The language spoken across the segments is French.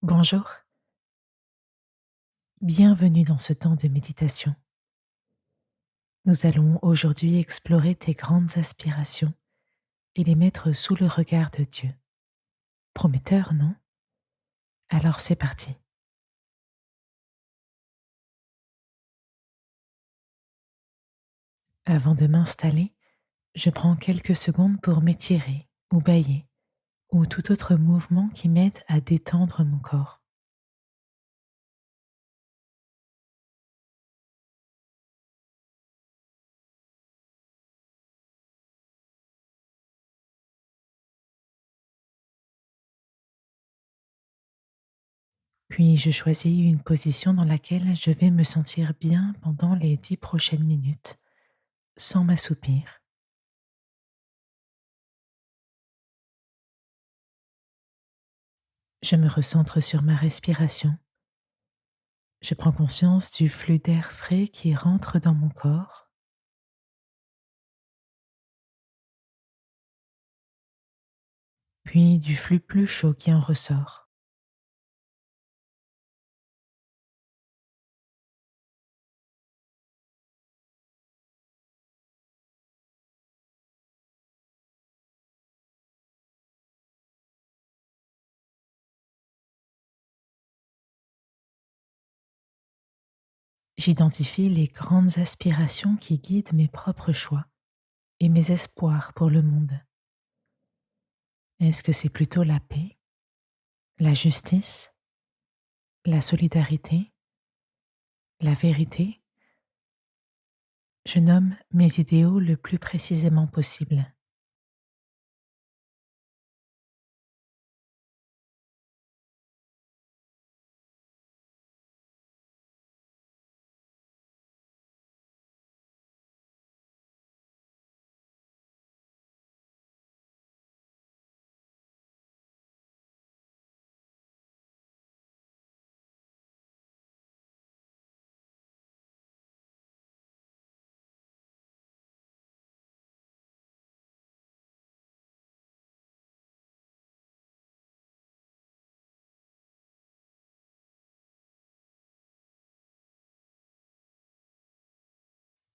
Bonjour, bienvenue dans ce temps de méditation. Nous allons aujourd'hui explorer tes grandes aspirations et les mettre sous le regard de Dieu. Prometteur, non? Alors c'est parti. Avant de m'installer, je prends quelques secondes pour m'étirer ou bâiller ou tout autre mouvement qui m'aide à détendre mon corps. Puis je choisis une position dans laquelle je vais me sentir bien pendant les 10 prochaines minutes, sans m'assoupir. Je me recentre sur ma respiration. Je prends conscience du flux d'air frais qui rentre dans mon corps, puis du flux plus chaud qui en ressort. J'identifie les grandes aspirations qui guident mes propres choix et mes espoirs pour le monde. Est-ce que c'est plutôt la paix, la justice, la solidarité, la vérité? Je nomme mes idéaux le plus précisément possible.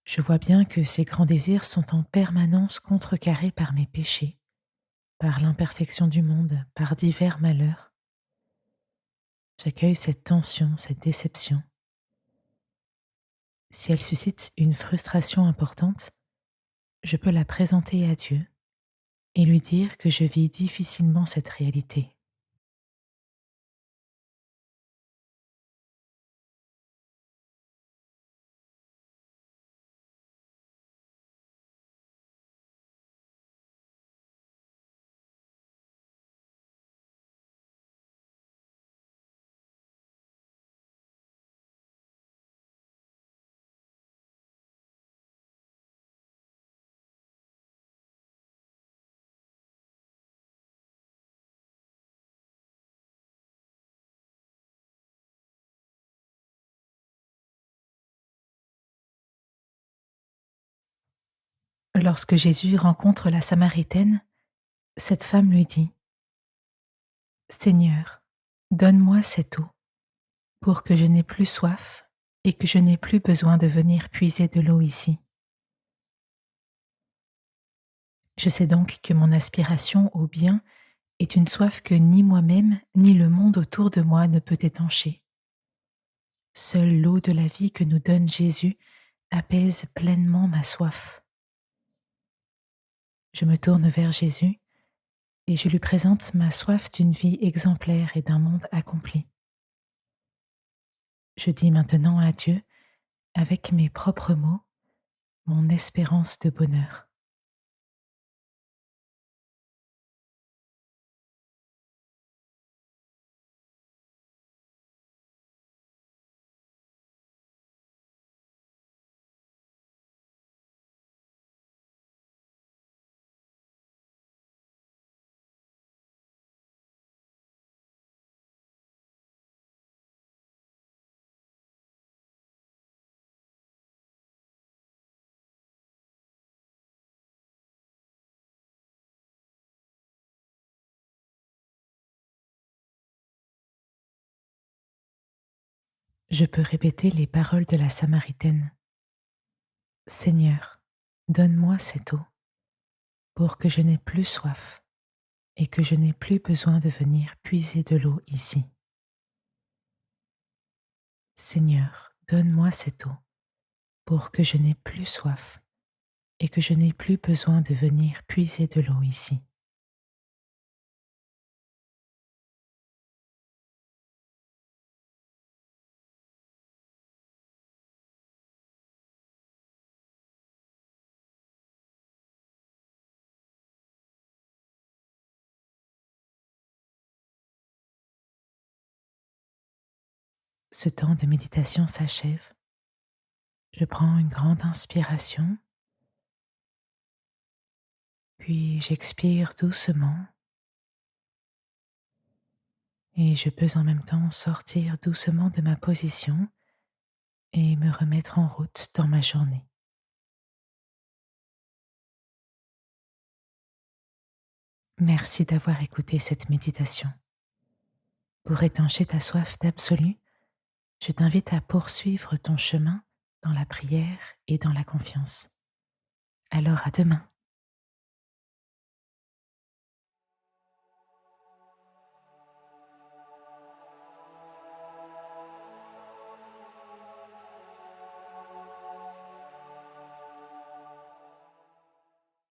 Je vois bien que ces grands désirs sont en permanence contrecarrés par mes péchés, par l'imperfection du monde, par divers malheurs. J'accueille cette tension, cette déception. Si elle suscite une frustration importante, je peux la présenter à Dieu et lui dire que je vis difficilement cette réalité. Lorsque Jésus rencontre la Samaritaine, cette femme lui dit: Seigneur, donne-moi cette eau pour que je n'ai plus soif et que je n'ai plus besoin de venir puiser de l'eau ici. Je sais donc que mon aspiration au bien est une soif que ni moi-même ni le monde autour de moi ne peut étancher. Seule l'eau de la vie que nous donne Jésus apaise pleinement ma soif. Je me tourne vers Jésus et je lui présente ma soif d'une vie exemplaire et d'un monde accompli. Je dis maintenant à Dieu, avec mes propres mots, mon espérance de bonheur. je peux répéter les paroles de la Samaritaine. Seigneur, donne-moi cette eau pour que je n'ai plus soif et que je n'ai plus besoin de venir puiser de l'eau ici. Seigneur, donne-moi cette eau pour que je n'ai plus soif et que je n'ai plus besoin de venir puiser de l'eau ici. Ce temps de méditation s'achève. Je prends une grande inspiration, puis j'expire doucement et je peux en même temps sortir doucement de ma position et me remettre en route dans ma journée. Merci d'avoir écouté cette méditation. Pour étancher ta soif d'absolu, je t'invite à poursuivre ton chemin dans la prière et dans la confiance. Alors à demain.